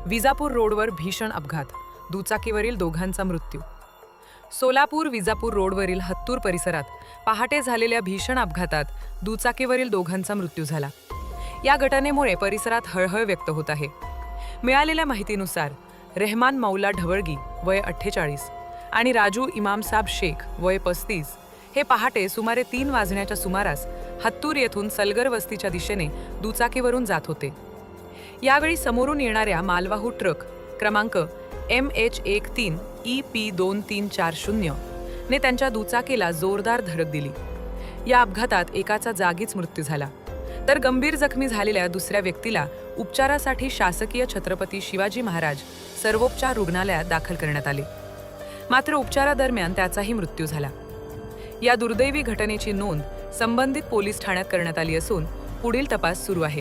विजापूर रोडवर भीषण अपघात, दुचाकीवरील दोघांचा मृत्यू. सोलापूर-विजापूर रोडवरील हत्तूर परिसरात पहाटे झालेल्या भीषण अपघातात दुचाकीवरील दोघांचा मृत्यू झाला. या घटनेमुळे परिसरात हळहळ व्यक्त होत आहे. मिळालेल्या माहितीनुसार रेहमान मौला ढवळगी वय 48 आणि राजू इमामसाब शेख वय 35 हे पहाटे सुमारे 3 वाजण्याच्या सुमारास हत्तूर येथून सलगर वस्तीच्या दिशेने दुचाकीवरून जात होते. यावेळी समोरून येणाऱ्या मालवाहू ट्रक क्रमांक MH13 EP2340 ने त्यांच्या दुचाकीला जोरदार धडक दिली. या अपघातात एकाचा जागीच मृत्यू झाला, तर गंभीर जखमी झालेल्या दुसऱ्या व्यक्तीला उपचारासाठी शासकीय छत्रपती शिवाजी महाराज सर्वोपचार रुग्णालयात दाखल करण्यात आले. मात्र उपचारादरम्यान त्याचाही मृत्यू झाला. या दुर्दैवी घटनेची नोंद संबंधित पोलीस ठाण्यात करण्यात आली असून पुढील तपास सुरू आहे.